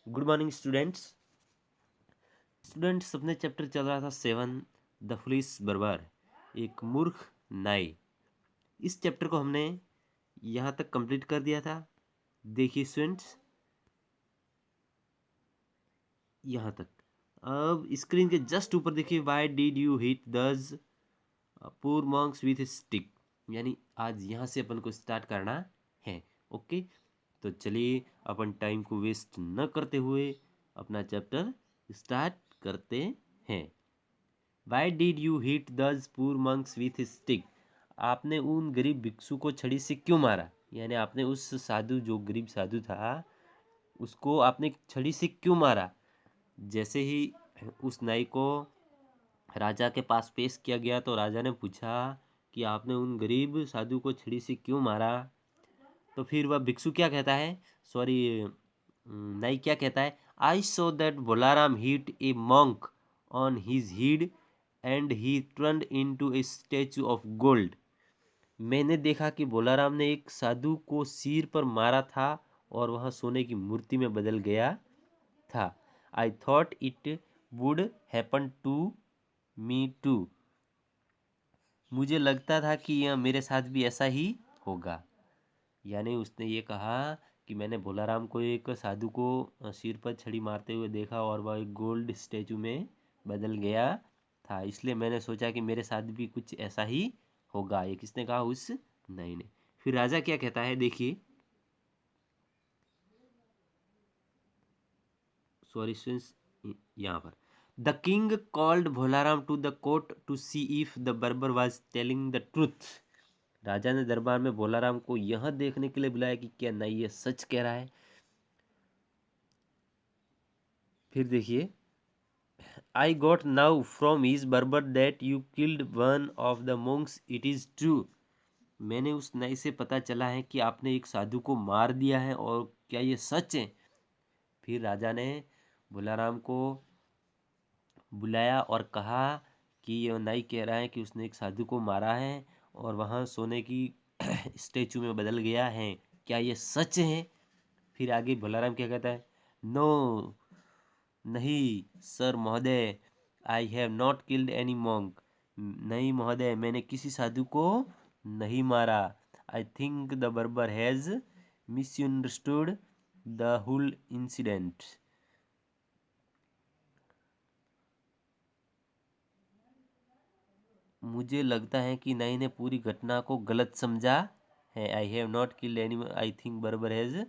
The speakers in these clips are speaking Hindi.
Good morning students. अपने चैप्टर चल रहा था 7 द फुलिश बर्बर, एक मूर्ख नाई। इस चैप्टर को हमने यहाँ तक कंप्लीट कर दिया था। देखिए स्टूडेंट्स, यहाँ तक। अब स्क्रीन के जस्ट ऊपर देखिए, व्हाई डिड यू हिट दज पुअर मॉन्क्स विथ स्टिक। यानी आज यहाँ से अपन को स्टार्ट करना है। ओके, तो चलिए अपन टाइम को वेस्ट न करते हुए अपना चैप्टर स्टार्ट करते हैं। वाई डिड यू हिट दज पुअर मंक्स विथ स्टिक। आपने उन गरीब भिक्षु को छड़ी से क्यों मारा। यानी आपने उस साधु, जो गरीब साधु था, उसको आपने छड़ी से क्यों मारा। जैसे ही उस नाई को राजा के पास पेश किया गया तो राजा ने पूछा कि आपने उन गरीब साधु को छड़ी से क्यों मारा। तो फिर वह भिक्षु क्या कहता है, सॉरी नाई क्या कहता है, I saw that Bolaram hit a monk on his head and he turned into a statue of gold. मैंने देखा कि बोलाराम ने एक साधु को सिर पर मारा था और वह सोने की मूर्ति में बदल गया था। I thought it would happen to me too. मुझे लगता था कि यह मेरे साथ भी ऐसा ही होगा। यानी उसने ये कहा कि मैंने भोलाराम को, एक साधु को सिर पर छड़ी मारते हुए देखा और वह एक गोल्ड स्टैचू में बदल गया था, इसलिए मैंने सोचा कि मेरे साथ भी कुछ ऐसा ही होगा। ये किसने कहा, उस नहीं ने। फिर राजा क्या कहता है, देखिए, सॉरी स्टूडेंट्स, यहाँ पर the king called Bholaram to the court to see if the barber was telling the truth. राजा ने दरबार में भोलाराम को यह देखने के लिए बुलाया कि क्या नहीं ये सच कह रहा है। फिर देखिए, I got now from his barber that you killed one of the monks. It is true. मैंने उस नाई से पता चला है कि आपने एक साधु को मार दिया है, और क्या ये सच है। फिर राजा ने भोलाराम को बुलाया और कहा कि यह नाई कह रहा है कि उसने एक साधु को मारा है और वहाँ सोने की स्टेचू में बदल गया है, क्या ये सच है। फिर आगे भोलाराम क्या कहता है, नो, नहीं सर महोदय, I have not killed any monk. नहीं महोदय, मैंने किसी साधु को नहीं मारा। I think the barber has misunderstood the whole incident. मुझे लगता है कि नई ने पूरी घटना को गलत समझा है। आई have not killed any, I think बर्बर हैज।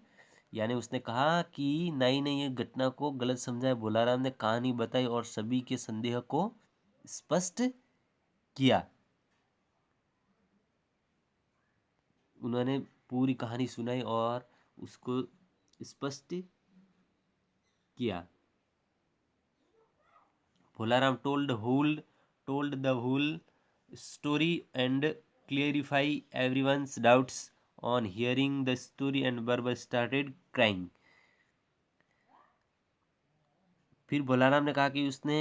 यानी उसने कहा कि नई ने ये घटना को गलत समझा है। भोलाराम ने कहानी बताई और सभी के संदेह को स्पष्ट किया। उन्होंने पूरी कहानी सुनाई और उसको स्पष्ट किया। Bholaram told the whole story and clarify everyone's doubts on hearing the story and barber started crying. फिर भोलाराम ने कहा कि उसने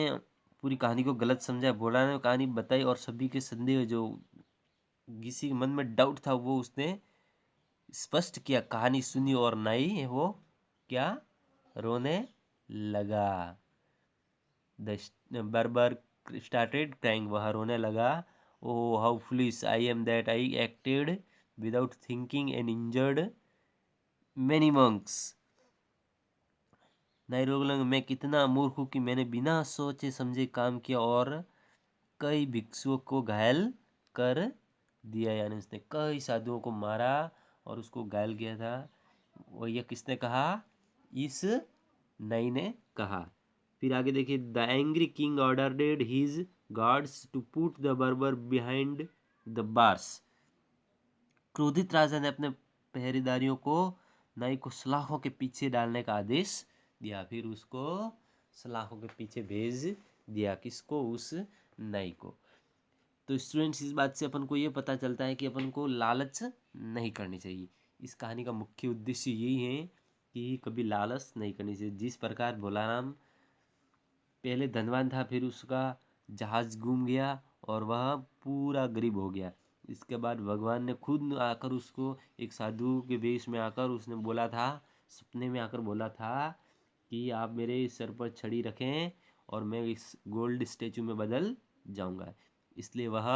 पूरी कहानी को गलत समझा। भोलाराम ने कहानी बताई और सभी के संदेह, जो किसी के मन में डाउट था, वो उसने स्पष्ट किया। कहानी सुनी और नाई वो क्या, रोने लगा। द बर्बर स्टार्टेड क्राइंग, वह रोने लगा। Oh how foolish I am that I acted without thinking and injured many monks. नाई रोने लगा, मैं कितना मूर्ख हूँ कि मैंने बिना सोचे समझे काम किया और कई भिक्षुओं को घायल कर दिया। यानी उसने कई साधुओं को मारा और उसको घायल किया था। वो ये किसने कहा, इस नई ने कहा। फिर आगे देखिए, the angry king ordered his guards to put the barber behind the bars. क्रोधित राजा ने अपने पहरेदारियों को नाई को सलाखों के पीछे डालने का आदेश दिया। फिर उसको सलाखों के पीछे भेज दिया, किसको, उस नाई को। तो स्टूडेंट्स, इस बात से अपन को ये पता चलता है कि अपन को लालच नहीं करनी चाहिए। इस कहानी का मुख्य उद्देश्य यही है कि कभी लालच नहीं करनी चाहिए। जिस प्रकार भोलाराम पहले धनवान था, फिर उसका जहाज घूम गया और वह पूरा गरीब हो गया। इसके बाद भगवान ने खुद आकर उसको एक साधु के वेश में आकर उसने बोला था, सपने में आकर बोला था कि आप मेरे सर पर छड़ी रखें और मैं इस गोल्ड स्टेचू में बदल जाऊंगा। इसलिए वह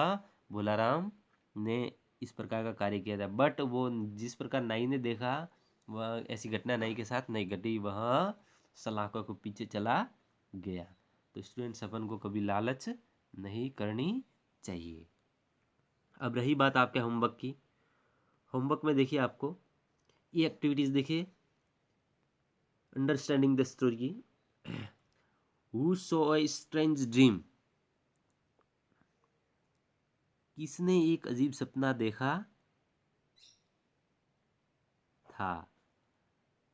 भोलाराम ने इस प्रकार का कार्य किया था। बट वो जिस प्रकार नाई ने देखा, वह ऐसी घटना नाई के साथ नहीं घटी, वह सलाखों के पीछे चला गया। तो स्टूडेंट्स, अपन को कभी लालच नहीं करनी चाहिए। अब रही बात आपके होमवर्क की। होमवर्क में देखिए, आपको ये एक्टिविटीज देखिए, understanding the story. Who saw a strange dream, किसने एक अजीब सपना देखा था।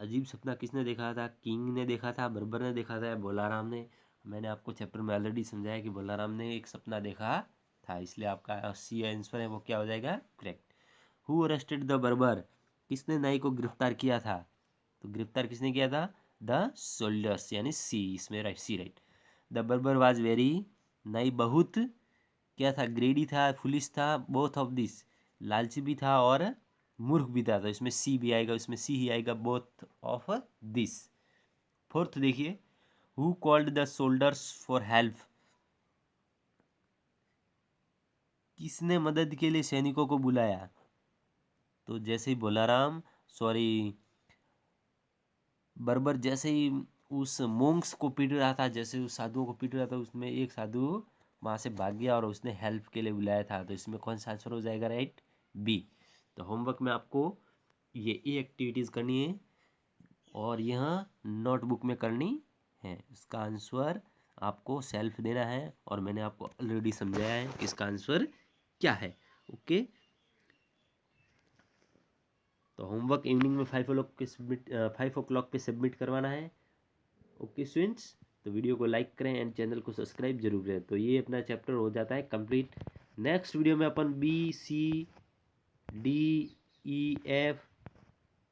अजीब सपना किसने देखा था? किंग ने देखा था, बर्बर ने देखा था, या भोलाराम ने? मैंने आपको चैप्टर में ऑलरेडी समझाया कि भोलाराम ने एक सपना देखा था, इसलिए आपका सी आंसर है वो क्या हो जाएगा? करेक्ट। हु अरेस्टेड द बर्बर, किसने नाई को गिरफ्तार किया था? तो गिरफ्तार किसने किया था? द सोल्जर्स, यानी सी, इसमें right, C right. The barber was very, नाई बहुत क्या था? ग्रेडी था, फुलिश था, बोथ ऑफ दिस, लालची भी था और मूर्ख भी था। तो इसमें सी भी आएगा, इसमें सी ही आएगा, बोथ ऑफ दिस। फोर्थ देखिए, who called the shoulders for help, किसने मदद के लिए सैनिकों को बुलाया? तो जैसे ही भोलाराम, सॉरी, बर्बर जैसे ही उस मोंक्स को पीट रहा था, जैसे उस साधुओं को पीट रहा था, उसमें एक साधु वहां से भाग गया और उसने हेल्प के लिए बुलाया था। तो इसमें कौन सा आंसर हो जाएगा? Right, B. तो होमवर्क में आपको ये एक्टिविटीज करनी है और यह नोटबुक में करनी है। इसका आंसर आपको सेल्फ देना है और मैंने आपको ऑलरेडी समझाया है कि इसका आंसर क्या है। ओके, तो होमवर्क इवनिंग में 5 o'clock पे सबमिट करवाना है। ओके स्टूडेंट्स, तो वीडियो को लाइक करें एंड चैनल को सब्सक्राइब जरूर करें। तो ये अपना चैप्टर हो जाता है कंप्लीट। नेक्स्ट वीडियो में अपन B C D E F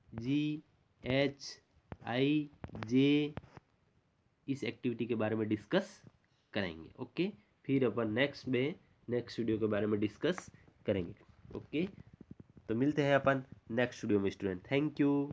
G H I J इस एक्टिविटी के बारे में डिस्कस करेंगे। ओके, फिर अपन नेक्स्ट वीडियो के बारे में डिस्कस करेंगे। ओके, तो मिलते हैं अपन नेक्स्ट वीडियो में स्टूडेंट। Thank you.